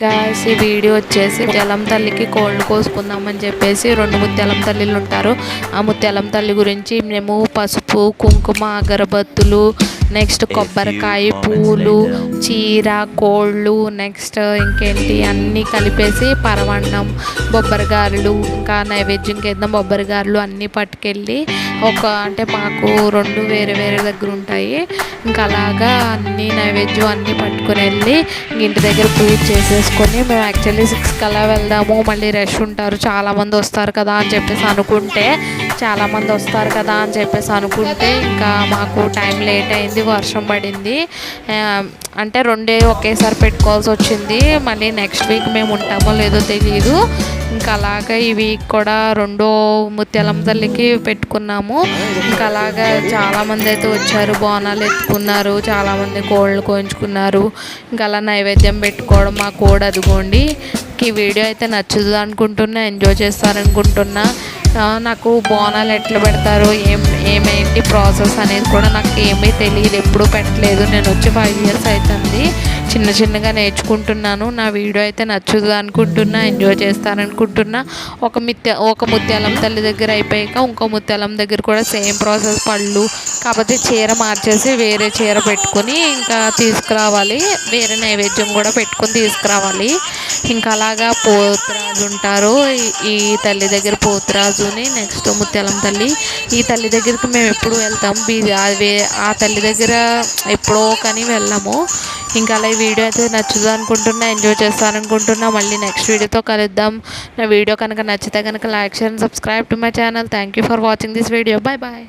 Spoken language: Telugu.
గాయ్స్ ఈ వీడియో వచ్చేసి ముత్యాలం తల్లికి కోళ్ళు కోసుకుందామని చెప్పేసి 2 ముత్యాలం తల్లిలు ఉంటారు. ఆ ముత్యాలం తల్లి గురించి మేము పసుపు, కుంకుమ, అగరబత్తులు, నెక్స్ట్ కొబ్బరికాయ, పూలు, చీర, కోళ్ళు, నెక్స్ట్ ఇంకేంటి అన్నీ కలిపేసి పరమాన్నం, బొబ్బరిగారులు, ఇంకా నైవేద్యం కింద బొబ్బరిగారులు అన్నీ పట్టుకెళ్ళి అంటే మాకు 2 వేరే వేరే దగ్గర ఉంటాయి. ఇంకా అలాగా అన్నీ నైవేద్యం అన్నీ పట్టుకుని వెళ్ళి ఇంటి దగ్గర పూజ చేసేసుకొని మేము యాక్చువల్లీ 6కి అలా వెళ్దాము, మళ్ళీ రష్ ఉంటారు, చాలామంది వస్తారు కదా అని చెప్పేసి అనుకుంటే ఇంకా మాకు టైం లేట్ అయింది, వర్షం పడింది. అంటే 2 ఒకేసారి పెట్టుకోవాల్సి వచ్చింది. మళ్ళీ నెక్స్ట్ వీక్ మేము ఉంటామో లేదో తెలియదు. ఇంకా అలాగా ఈ వీక్ కూడా 2 ముత్యాలం తల్లికి పెట్టుకున్నాము. ఇంకా అలాగా చాలామంది అయితే వచ్చారు, బోనాలు ఎత్తుకున్నారు, చాలామంది కోళ్ళు కోయించుకున్నారు. ఇంకా అలా నైవేద్యం పెట్టుకోవడం మా కోడ్ అదిగోండి. ఈ వీడియో అయితే నచ్చుతుంది అనుకుంటున్నా, ఎంజాయ్ చేస్తారనుకుంటున్నా. నాకు బోనాలు ఎట్లా పెడతారు, ఏమేంటి ప్రాసెస్ అనేది కూడా నాకు ఏమీ తెలియదు, ఎప్పుడూ పెట్టలేదు. నేను వచ్చి 5 ఇయర్స్ అవుతుంది, చిన్నగా నేర్చుకుంటున్నాను. నా వీడియో అయితే నచ్చుతుంది అనుకుంటున్నా, ఎంజాయ్ చేస్తారనుకుంటున్నా. ఒక ముత్యాలం తల్లి దగ్గర అయిపోయాక ఇంకో ముత్యాలం దగ్గర కూడా సేమ్ ప్రాసెస్, పళ్ళు కాకపోతే చీర మార్చేసి వేరే చీర పెట్టుకొని ఇంకా తీసుకురావాలి, వేరే నైవేద్యం కూడా పెట్టుకొని తీసుకురావాలి. ఇంకా అలాగా పోతురాజు ఉంటారు ఈ తల్లి దగ్గర, పోతురాజుని నెక్స్ట్ ముత్యాలం తల్లి. ఈ తల్లి దగ్గరికి మేము ఎప్పుడు వెళ్తాం, ఆ తల్లి దగ్గర ఎప్పుడో కానీ వెళ్ళాము. ఇంకా అలా ఈ వీడియో అయితే నచ్చుతుంది అనుకుంటున్నా, ఎంజాయ్ చేస్తారనుకుంటున్నా. మళ్ళీ నెక్స్ట్ వీడియోతో కలుద్దాం. నా వీడియో కనుక నచ్చితే కనుక like, share and subscribe to my channel. Thank you for watching this video. Bye bye.